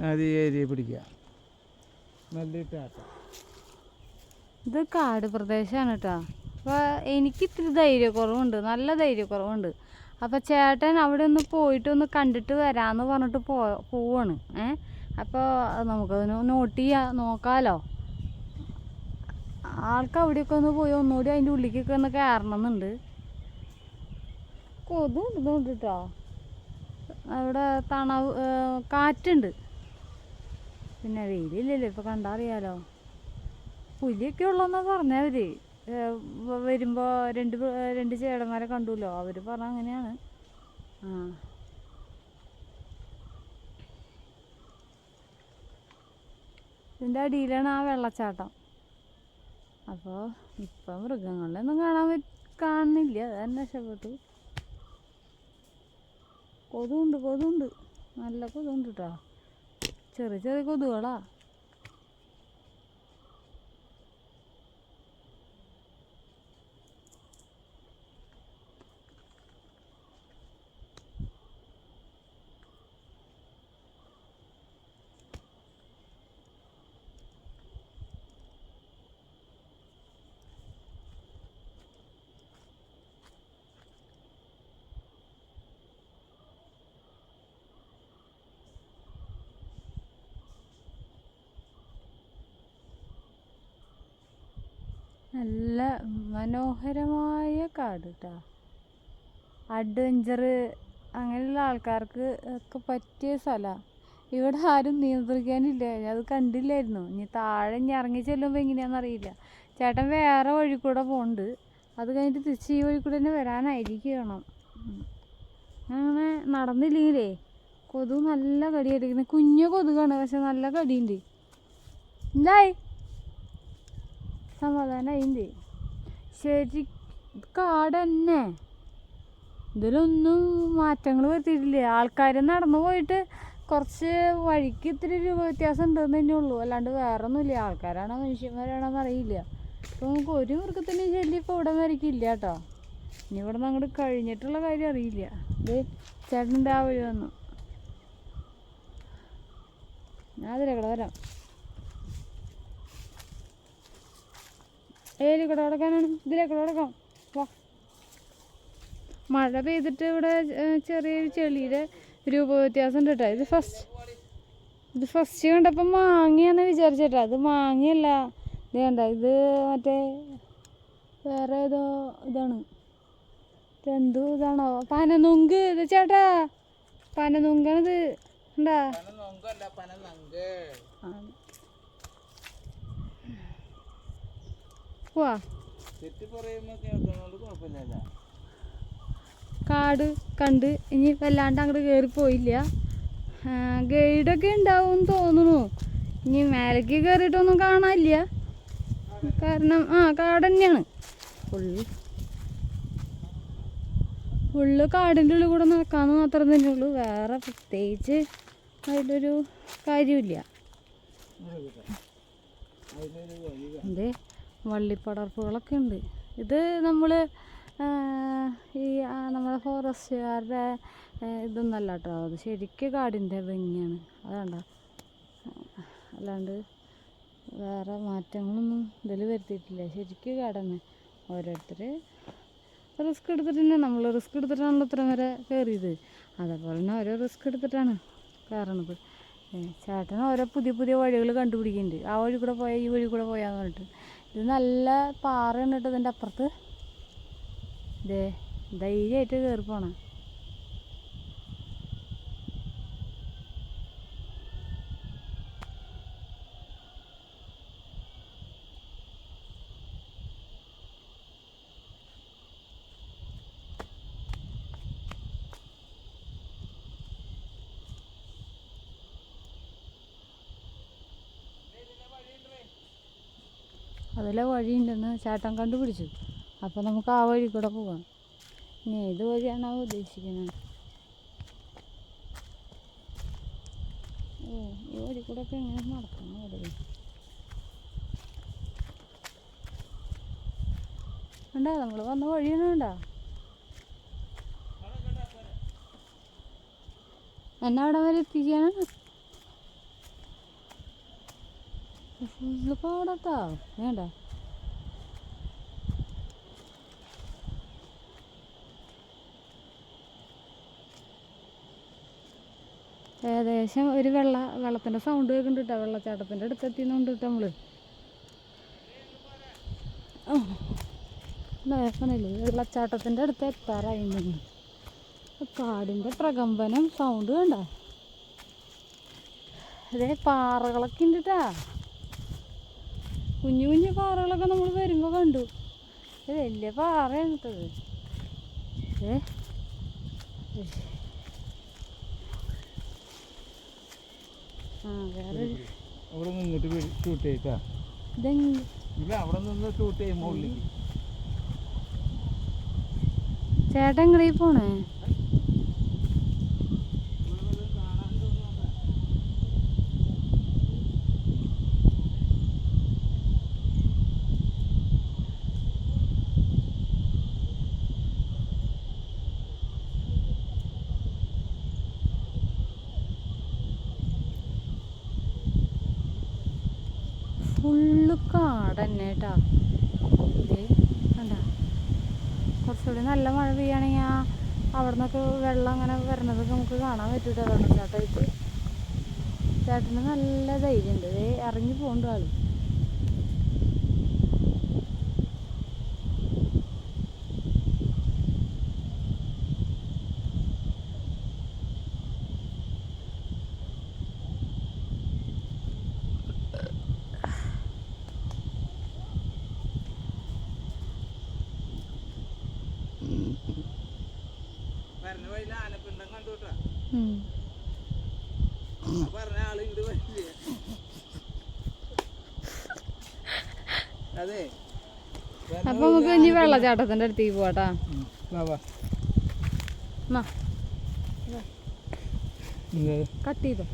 അത് ഈ ഏരിയ പിടിക്കുക. ഇത് കാട് പ്രദേശമാണ് കേട്ടോ. അപ്പോൾ എനിക്ക് ഇത്തിരി ധൈര്യക്കുറവുണ്ട്, നല്ല ധൈര്യക്കുറവുണ്ട്. അപ്പോൾ ചേട്ടൻ അവിടെ ഒന്ന് പോയിട്ടൊന്ന് കണ്ടിട്ട് വരാമെന്ന് പറഞ്ഞിട്ട് പോവാണ്. അപ്പോൾ നമുക്കതിന് നോട്ട് നോക്കാമല്ലോ. ആൾക്ക് അവിടെയൊക്കെ ഒന്ന് പോയി ഒന്നുകൂടി അതിൻ്റെ ഉള്ളിലേക്കൊക്കെ ഒന്ന് കയറണമെന്നുണ്ട്. കൊതുണ്ട് കേട്ടോ. അവിടെ തണവ് കാറ്റുണ്ട്, പിന്നെ വെയിലില്ലല്ലോ. ഇപ്പോൾ കണ്ടാൽ അറിയാലോ. പുലിയൊക്കെ ഉള്ളതെന്നാണ് പറഞ്ഞവർ. വരുമ്പോൾ രണ്ട് ചേടന്മാരെ കണ്ടുല്ലോ, അവർ പറഞ്ഞ അങ്ങനെയാണ്. ഇതിൻ്റെ അടിയിലാണ് ആ വെള്ളച്ചാട്ടം. അപ്പോൾ ഇപ്പം മൃഗങ്ങളെയൊന്നും കാണുന്നില്ല, അത് തന്നെ രക്ഷപ്പെട്ടു. കൊതുണ്ട്, നല്ല കൊതുണ്ട് കേട്ടോ. ചെറിയ ചെറിയ കൊതുകളാ. നല്ല മനോഹരമായ കാട് കേട്ടോ. അഡ്വഞ്ചർ അങ്ങനെയുള്ള ആൾക്കാർക്ക് ഒക്കെ പറ്റിയ സ്ഥലമാണ്. ഇവിടെ ആരും നിയന്ത്രിക്കാനില്ല. അത് കണ്ടില്ലായിരുന്നു. ഇനി താഴെ ഇറങ്ങി ചെല്ലുമ്പോൾ എങ്ങനെയാണെന്നറിയില്ല. ചേട്ടൻ വേറെ വഴി കൂടെ പോകുന്നുണ്ട്. അത് കഴിഞ്ഞിട്ട് തിരിച്ച് ഈ വഴി കൂടെ തന്നെ വരാനായിരിക്കണം. അങ്ങനെ നടന്നില്ലെങ്കിലേ കൊതുക് നല്ല കടിയായിരിക്കുന്നത്. കുഞ്ഞു കൊതുകാണ്, പക്ഷെ നല്ല കടിയുണ്ട്. എന്തായി സമാധാനമായിണ്ട്. ശരി, കാട് തന്നെ. ഇതിലൊന്നും മാറ്റങ്ങൾ വരുത്തിയിട്ടില്ലേ. ആൾക്കാർ നടന്നു പോയിട്ട് കുറച്ച് വഴിക്ക് ഇത്തിരി രൂപ വ്യത്യാസം ഉണ്ടെന്ന് തന്നെ ഉള്ളൂ, അല്ലാണ്ട് വേറെ ഒന്നുമില്ല. ആൾക്കാരാണോ മനുഷ്യന്മാരാണോ എന്നറിയില്ല. ഇപ്പോൾ നമുക്ക് ഒരു മൃഗത്തിൻ്റെ ശല്യം ഇപ്പോൾ ഇവിടെ വരയ്ക്കില്ല കേട്ടോ. ഇനി ഇവിടെ നിന്ന് അങ്ങോട്ട് കഴിഞ്ഞിട്ടുള്ള കാര്യം അറിയില്ല. ഇത് ചേട്ടൻ്റെ ആ വഴി വന്നു. ഞാൻ അതിലേക്കൂടെ വരാം. ഏലിക്കൂടെ കിടക്കാനാണ്, ഇതിലേക്കൂടെ കിടക്കാം. വാ. മഴ പെയ്തിട്ട് ഇവിടെ ചെറിയൊരു ചെളിയുടെ രൂപ വ്യത്യാസം ഉണ്ട് കേട്ടോ. ഇത് ഫസ്റ്റ് കണ്ടപ്പോൾ മാങ്ങയാന്ന് വിചാരിച്ചേട്ടാ. അത് മാങ്ങയല്ല. ഇത് കണ്ട, ഇത് മറ്റേ വേറെ ഏതോ ഇതാണ്. ഇതെന്തോ ഇതാണോ, പനനുങ്ക്. ഇത് ചേട്ടാ പനനുങ്കാണിത്. ഉണ്ടാ പോവാ. കാട് കണ്ട് ഇനി വല്ലാണ്ട് അങ്ങോട്ട് കയറിപ്പോയില്ല. ഗൈഡൊക്കെ ഉണ്ടാവും തോന്നുന്നു. ഇനി മേലേക്ക് കയറിയിട്ടൊന്നും കാണാനില്ല, കാരണം കാട് തന്നെയാണ്. ഫുള്ള് കാടിൻ്റെ ഉള്ളിൽ കൂടെ നടക്കാമെന്ന് മാത്രം തന്നെ ഉള്ളൂ. വേറെ പ്രത്യേകിച്ച് അതിലൊരു കാര്യമില്ല. അതെ, വള്ളിപ്പടർപ്പുകളൊക്കെ ഉണ്ട്. ഇത് നമ്മൾ ഈ നമ്മുടെ ഫോറസ്റ്റുകാരുടെ ഇതൊന്നല്ല കേട്ടോ. അത് ശരിക്കും കാടിൻ്റെ ഭംഗിയാണ്. അതുകൊണ്ട, അല്ലാണ്ട് വേറെ മാറ്റങ്ങളൊന്നും ഇതിൽ വരുത്തിയിട്ടില്ല. ശരിക്കും കാടന്നെ. ഓരോരുത്തർ റിസ്ക് എടുത്തിട്ട് തന്നെ, നമ്മൾ റിസ്ക് എടുത്തിട്ടാണല്ലോ ഇത്രയും വരെ കയറിയത്. അതേപോലെ തന്നെ ഓരോ റിസ്ക് എടുത്തിട്ടാണ് കയറണത്. ചേട്ടൻ ഓരോ പുതിയ പുതിയ വഴികൾ കണ്ടുപിടിക്കുന്നുണ്ട്. ആ വഴി കൂടെ പോയാൽ ഈ വഴി കൂടെ പോയാന്ന് പറഞ്ഞിട്ട്. ഇത് നല്ല പാറ കണ്ടിട്ട് ഇതിൻ്റെ അപ്പുറത്ത് ധൈര്യമായിട്ട് കയറി പോണം. അതിലെ വഴിയുണ്ടെന്ന് ചേട്ടൻ കണ്ടുപിടിച്ചു. അപ്പോൾ നമുക്ക് ആ വഴി കൂടെ പോകാം. ഇനി ഏത് വഴിയാണ് ഉദ്ദേശിക്കുന്നത്? ഈ വഴി കൂടെ ഒക്കെ എങ്ങനെ നടക്കണം? അവിടെ ഉണ്ടോ, നമ്മൾ വന്ന വഴിയൊന്നും ഉണ്ടോ? എന്നെ അവിടെ വരെ എത്തിക്കാനാണ്. ഫുള്ള് പാടത്താ വേണ്ട. ഏകദേശം ഒരു വെള്ളത്തിൻ്റെ സൗണ്ട് കേൾക്കുന്നുണ്ട് കേട്ടോ. വെള്ളച്ചാട്ടത്തിൻ്റെ അടുത്തെത്തിന്നുണ്ട് കേട്ടോ നമ്മൾ. പറഞ്ഞില്ലേ വെള്ളച്ചാട്ടത്തിൻ്റെ അടുത്ത് എത്താറായിരുന്നു. കാടിൻ്റെ പ്രകമ്പനം സൗണ്ട് വേണ്ട. അതേ പാറകളൊക്കെ ഉണ്ട് കേട്ടാ. കുഞ്ഞു കുഞ്ഞു പാറകളൊക്കെ നമ്മൾ വരുമ്പോൾ കണ്ടു. വലിയ പാറയാണ് കേട്ടത്. വേറെ അവിടെ നിന്നിട്ട് ഷൂട്ട് ചെയ്താ ഇല്ല, അവിടെ നിന്ന് ഷൂട്ട് ചെയ്യും മുകളിലേക്ക്. ചേട്ടൻ എങ്ങടേ പോണേ? ഫുള്ള് കാട് തന്നെ കേട്ടാ. കണ്ട കുറച്ചുകൂടി നല്ല മഴ പെയ്യുകയാണെങ്കിൽ അവിടെ നിന്നൊക്കെ വെള്ളം അങ്ങനെ വരണതൊക്കെ നമുക്ക് കാണാൻ പറ്റൂട്ടോ. വെള്ളച്ചാട്ടമായിട്ട് ചേട്ടന് നല്ല ധൈര്യമുണ്ട്. ഇറങ്ങി പോകണ്ട ആള്. അപ്പൊ നമുക്ക് ഇനി വെള്ളച്ചാട്ടത്തിന്റെ അടുത്തേക്ക് പോവാട്ടാ. കട്ട് ചെയ്തോ.